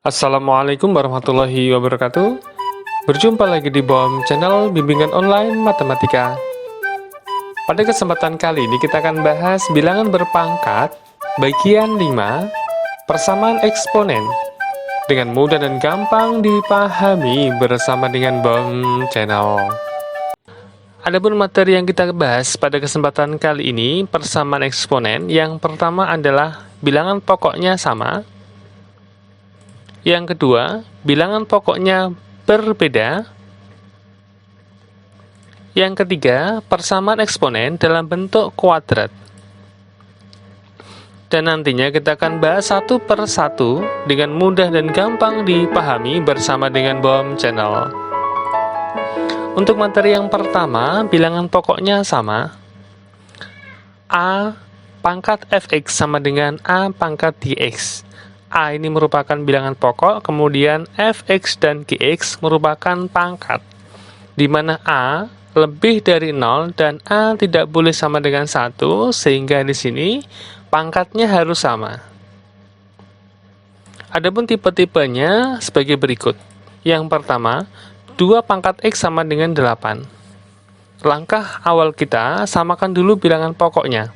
Assalamualaikum warahmatullahi wabarakatuh. Berjumpa lagi di BOM channel bimbingan online matematika. Pada kesempatan kali ini kita akan bahas bilangan berpangkat bagian 5 persamaan eksponen dengan mudah dan gampang dipahami bersama dengan BOM channel. Adapun materi yang kita bahas pada kesempatan kali ini persamaan eksponen, yang pertama adalah bilangan pokoknya sama. Yang kedua, bilangan pokoknya berbeda. Yang ketiga, persamaan eksponen dalam bentuk kuadrat. Dan nantinya kita akan bahas satu per satu dengan mudah dan gampang dipahami bersama dengan BOM channel. Untuk materi yang pertama, bilangan pokoknya sama. A pangkat fx sama dengan A pangkat dx. A ini merupakan bilangan pokok, kemudian fx dan gx merupakan pangkat, di mana A lebih dari 0 dan A tidak boleh sama dengan 1, sehingga di sini pangkatnya harus sama. Adapun tipe-tipenya sebagai berikut. Yang pertama, 2 pangkat x sama dengan 8. Langkah awal kita, samakan dulu bilangan pokoknya.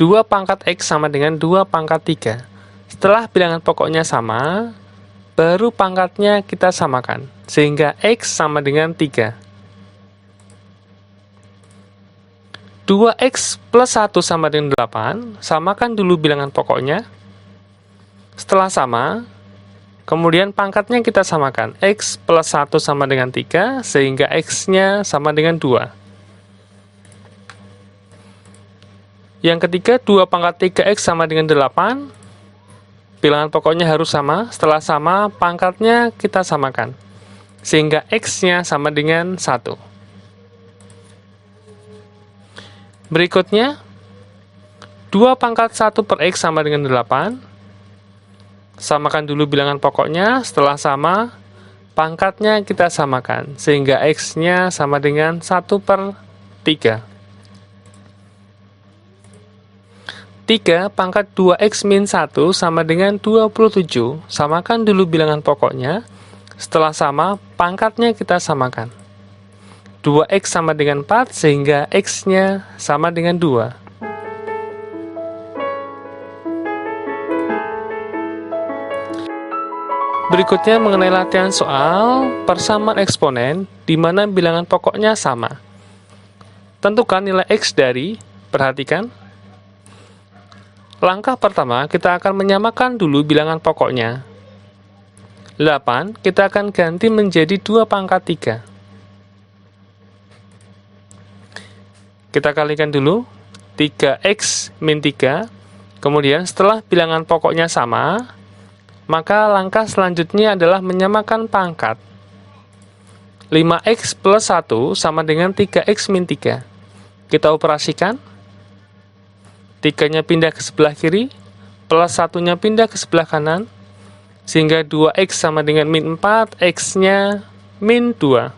2 pangkat X sama dengan 2 pangkat 3. Setelah bilangan pokoknya sama, baru pangkatnya kita samakan, sehingga X sama dengan 3. 2X plus 1 sama dengan 8, samakan dulu bilangan pokoknya. Setelah sama, kemudian pangkatnya kita samakan, X plus 1 sama dengan 3, sehingga X-nya sama dengan 2. Yang ketiga, 2 pangkat 3x sama dengan 8. Bilangan pokoknya harus sama. Setelah sama, pangkatnya kita samakan, sehingga x-nya sama dengan 1. Berikutnya, 2 pangkat 1 per x sama dengan 8. Samakan dulu bilangan pokoknya. Setelah sama, pangkatnya kita samakan, sehingga x-nya sama dengan 1 per 3. 3 pangkat 2x min 1 sama dengan 27. Samakan dulu bilangan pokoknya. Setelah sama, pangkatnya kita samakan. 2x sama dengan 4, sehingga x-nya sama dengan 2. Berikutnya mengenai latihan soal persamaan eksponen, di mana bilangan pokoknya sama. Tentukan nilai x dari, perhatikan, langkah pertama, kita akan menyamakan dulu bilangan pokoknya. 8, kita akan ganti menjadi 2 pangkat 3. Kita kalikan dulu, 3x min 3. Kemudian setelah bilangan pokoknya sama, maka langkah selanjutnya adalah menyamakan pangkat. 5x plus 1 sama dengan 3x min 3. Kita operasikan. 3-nya pindah ke sebelah kiri, plus 1-nya pindah ke sebelah kanan, sehingga 2x sama dengan min 4, x-nya min 2.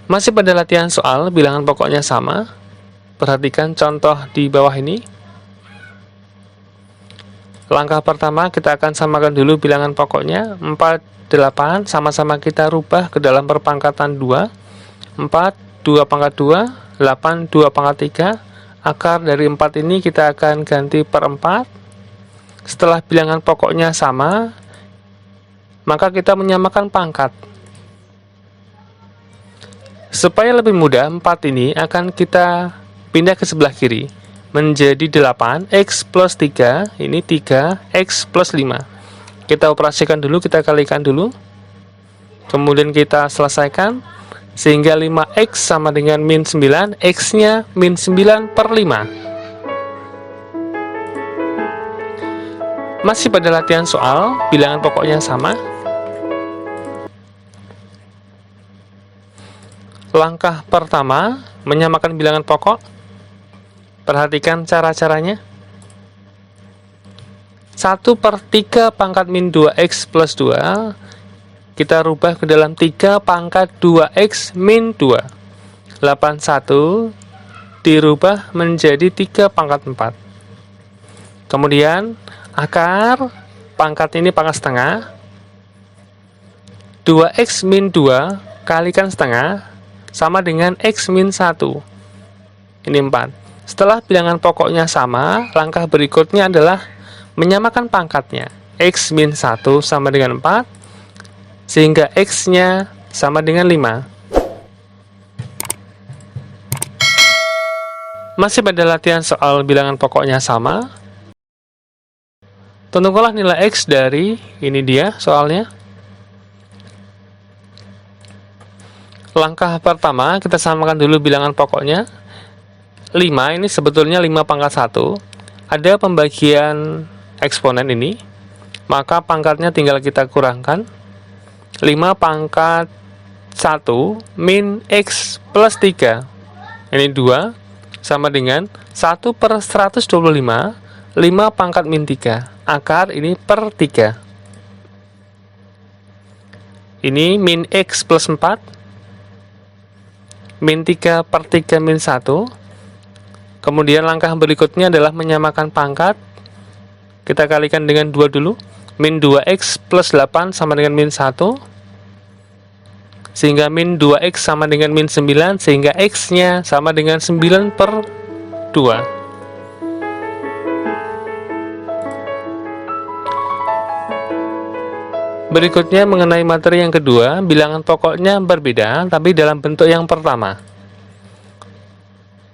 Masih pada latihan soal, bilangan pokoknya sama. Perhatikan contoh di bawah ini. Langkah pertama, kita akan samakan dulu bilangan pokoknya. 4, 8, sama-sama kita rubah ke dalam perpangkatan 2. 4, 2 pangkat 2, 8, 2 pangkat 3. Akar dari 4 ini kita akan ganti per 4. Setelah bilangan pokoknya sama, maka kita menyamakan pangkat. Supaya lebih mudah, 4 ini akan kita pindah ke sebelah kiri, menjadi 8, x plus 3, ini 3, x plus 5. Kita operasikan dulu, kita kalikan dulu. Kemudian kita selesaikan, sehingga 5x sama dengan min 9, x-nya min 9 per 5. Masih pada latihan soal, bilangan pokoknya sama. Langkah pertama, menyamakan bilangan pokok. Perhatikan cara-caranya. 1 per 3 pangkat min 2x plus 2, kita rubah ke dalam 3 pangkat 2x min 2. 81 dirubah menjadi 3 pangkat 4. Kemudian Akar pangkat ini pangkat setengah. 2x min 2 kalikan setengah sama dengan x min 1. Ini 4. Setelah bilangan pokoknya sama, langkah berikutnya adalah menyamakan pangkatnya. X min 1 sama dengan 4, sehingga x-nya sama dengan 5. Masih pada latihan soal bilangan pokoknya sama. Tentukanlah nilai X dari, ini dia soalnya. Langkah pertama, kita samakan dulu bilangan pokoknya. 5 ini sebetulnya 5 pangkat 1. Ada pembagian eksponen ini, maka pangkatnya tinggal kita kurangkan. 5 pangkat 1 min X plus 3. Ini 2, sama dengan 1 per 125, 5 pangkat min 3. Akar ini per 3. Ini min X plus 4, min 3 per 3 min 1. Kemudian langkah berikutnya adalah menyamakan pangkat. Kita kalikan dengan 2 dulu. Min 2X plus 8 sama dengan min 1. Sehingga min 2X sama dengan min 9. Sehingga X-nya sama dengan 9 per 2. Berikutnya mengenai materi yang kedua, bilangan pokoknya berbeda, tapi dalam bentuk yang pertama.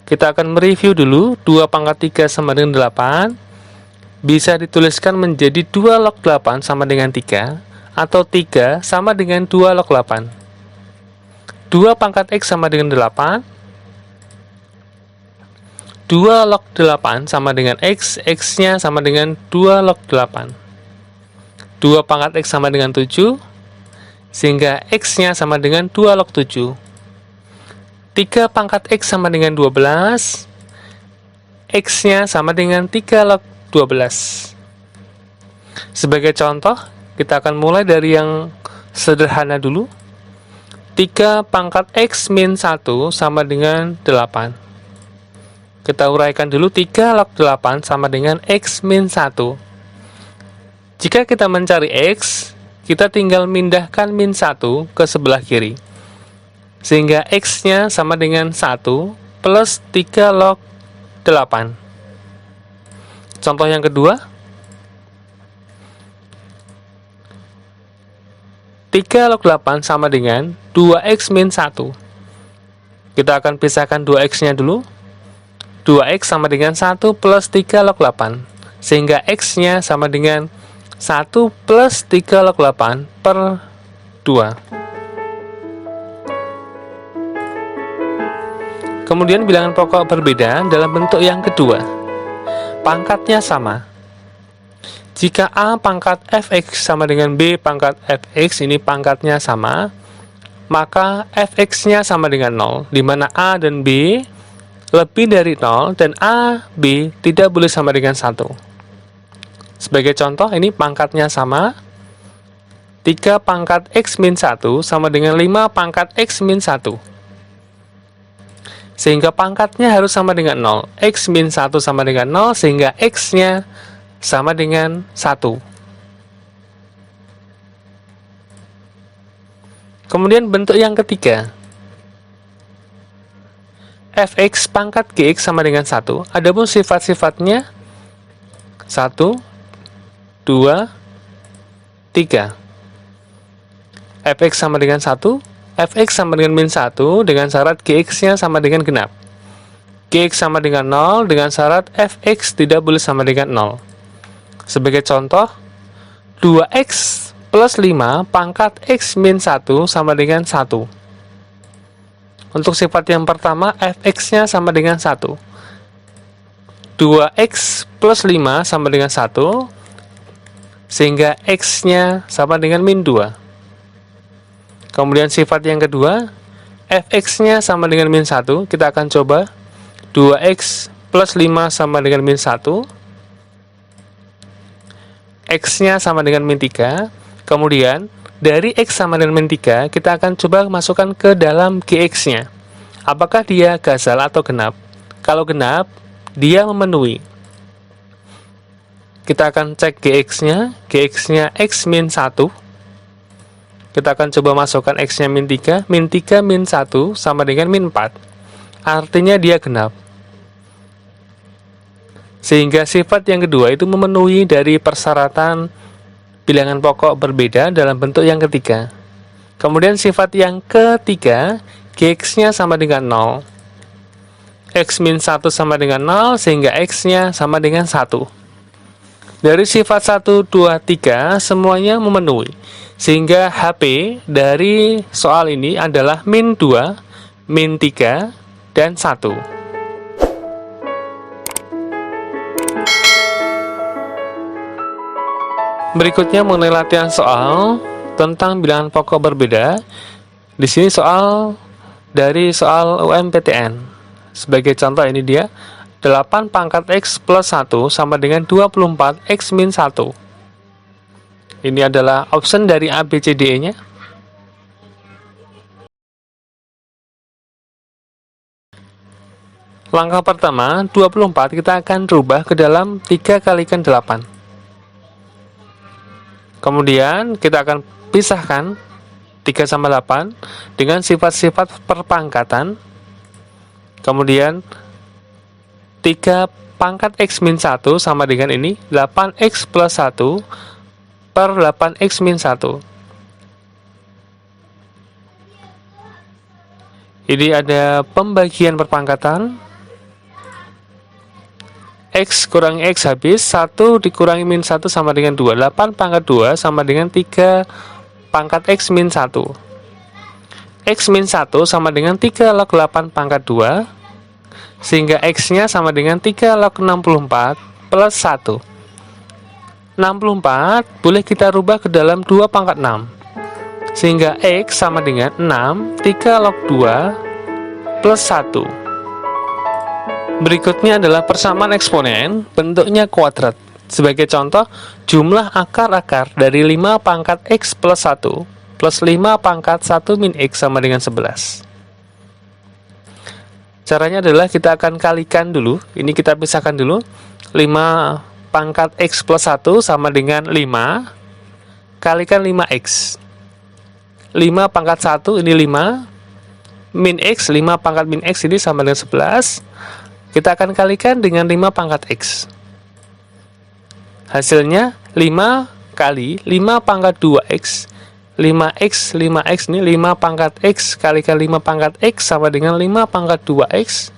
Kita akan mereview dulu, 2 pangkat 3 sama dengan 8, bisa dituliskan menjadi 2 log 8 sama dengan 3, atau 3 sama dengan 2 log 8. 2 pangkat X sama dengan 8, 2 log 8 sama dengan X, X-nya sama dengan 2 log 8. 2 pangkat X sama dengan 7, sehingga X-nya sama dengan 2 log 7. 3 pangkat X sama dengan 12, X-nya sama dengan 3 log 12. Sebagai contoh, kita akan mulai dari yang sederhana dulu. 3 pangkat X min 1 sama dengan 8. Kita uraikan dulu, 3 log 8 sama dengan X min 1. Jika kita mencari X, kita tinggal mindahkan min 1 ke sebelah kiri. Sehingga X-nya sama dengan 1 plus 3 log 8. Contoh yang kedua. 3 log 8 sama dengan 2X min 1. Kita akan pisahkan 2X-nya dulu. 2X sama dengan 1 plus 3 log 8. Sehingga X-nya sama dengan 1 plus 3 log 8 per 2. Kemudian bilangan pokok berbeda dalam bentuk yang kedua. Pangkatnya sama. Jika A pangkat fx sama dengan B pangkat fx, ini pangkatnya sama, maka fx-nya sama dengan 0, di mana A dan B lebih dari 0 dan A, B tidak boleh sama dengan 1. Sebagai contoh, ini pangkatnya sama. 3 pangkat X min 1 sama dengan 5 pangkat X min 1. Sehingga pangkatnya harus sama dengan 0. X min 1 sama dengan 0, sehingga X-nya sama dengan 1. Kemudian bentuk yang ketiga. Fx pangkat Gx sama dengan 1. Adapun sifat-sifatnya 1, 2, 3. Fx sama dengan 1, Fx sama dengan min 1 dengan syarat Gx-nya sama dengan genap. Gx sama dengan 0 dengan syarat Fx tidak boleh sama dengan 0. Sebagai contoh, 2x plus 5 pangkat x min 1 sama dengan 1. Untuk sifat yang pertama, Fx-nya sama dengan 1. 2x plus 5 sama dengan 1, sehingga X-nya sama dengan min 2. Kemudian sifat yang kedua, Fx-nya sama dengan min 1. Kita akan coba. 2x plus 5 sama dengan min 1. X-nya sama dengan min 3. Kemudian, dari X sama dengan min 3, kita akan coba masukkan ke dalam Gx-nya. Apakah dia gasal atau genap? Kalau genap, dia memenuhi. Kita akan cek GX-nya. GX-nya X min 1. Kita akan coba masukkan X-nya min 3. Min 3 min 1 sama dengan min 4. Artinya dia genap. Sehingga sifat yang kedua itu memenuhi dari persyaratan bilangan pokok berbeda dalam bentuk yang ketiga. Kemudian sifat yang ketiga, GX-nya sama dengan 0. X min 1 sama dengan 0, sehingga X-nya sama dengan 1. Dari sifat 1, 2, 3, semuanya memenuhi. Sehingga HP dari soal ini adalah min 2, min 3, dan 1. Berikutnya mengenai latihan soal tentang bilangan pokok berbeda. Di sini soal dari soal UMPTN. Sebagai contoh ini dia 8 pangkat X plus 1 sama dengan 24 X min 1. Ini adalah option dari A, B, C, D, E-nya. Langkah pertama, 24 kita akan rubah ke dalam 3 kalikan 8. Kemudian kita akan pisahkan 3 sama 8 dengan sifat-sifat perpangkatan. Kemudian 3 pangkat X min 1 sama dengan ini 8X plus 1 per 8X min 1. Ini ada pembagian perpangkatan. X kurangi X habis, 1 dikurangi min 1 sama dengan 2. 8 pangkat 2 sama dengan 3 pangkat X min 1. X min 1 sama dengan 3 log 8 pangkat 2, sehingga X-nya sama dengan 3 log 64 plus 1. 64 boleh kita rubah ke dalam 2 pangkat 6, sehingga X sama dengan 6, 3 log 2 plus 1. Berikutnya adalah persamaan eksponen, bentuknya kuadrat. Sebagai contoh, jumlah akar-akar dari 5 pangkat X plus 1 plus 5 pangkat 1 min X sama dengan 11. Caranya adalah kita akan kalikan dulu. Ini kita pisahkan dulu. 5 pangkat X plus 1 sama dengan 5. Kalikan 5X. 5 pangkat 1 ini 5. Min X, 5 pangkat min X ini sama dengan 11. Kita akan kalikan dengan 5 pangkat X. Hasilnya 5 kali 5 pangkat 2X. 5X, 5X ini 5 pangkat X kalikan 5 pangkat X sama dengan 5 pangkat 2X.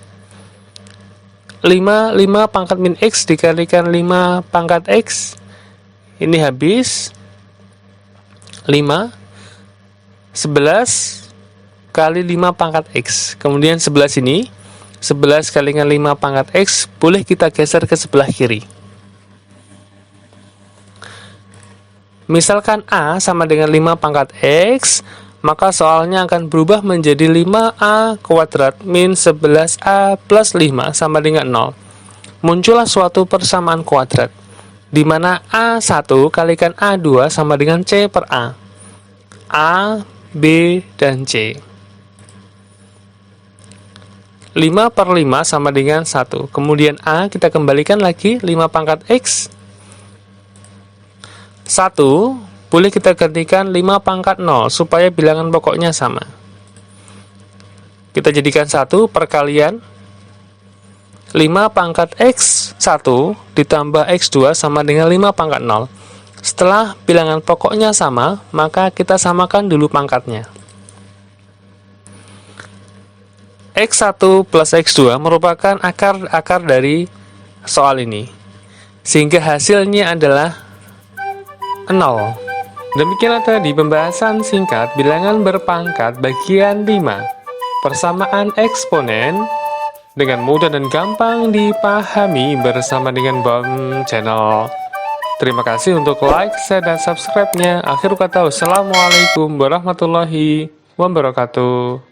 5 pangkat min X dikalikan 5 pangkat X. Ini habis 5. 11 kali 5 pangkat X. Kemudian 11 ini 11 kali dengan 5 pangkat X boleh kita geser ke sebelah kiri. Misalkan A sama dengan 5 pangkat X, maka soalnya akan berubah menjadi 5A kuadrat min 11A plus 5 sama dengan 0. Muncullah suatu persamaan kuadrat, di mana A1 kalikan A2 sama dengan C per A, B, dan C. 5 per 5 sama dengan 1. Kemudian A kita kembalikan lagi 5 pangkat X. 1 boleh kita gantikan 5 pangkat 0 supaya bilangan pokoknya sama. Kita jadikan 1 perkalian 5 pangkat X1 ditambah X2 sama dengan 5 pangkat 0. Setelah bilangan pokoknya sama, maka kita samakan dulu pangkatnya. X1 plus X2 merupakan akar dari soal ini, sehingga hasilnya adalah 0. Demikianlah tadi pembahasan singkat bilangan berpangkat bagian 5. Persamaan eksponen dengan mudah dan gampang dipahami bersama dengan BOM Channel. Terima kasih untuk like, share, dan subscribe-nya. Akhir kata, wassalamualaikum warahmatullahi wabarakatuh.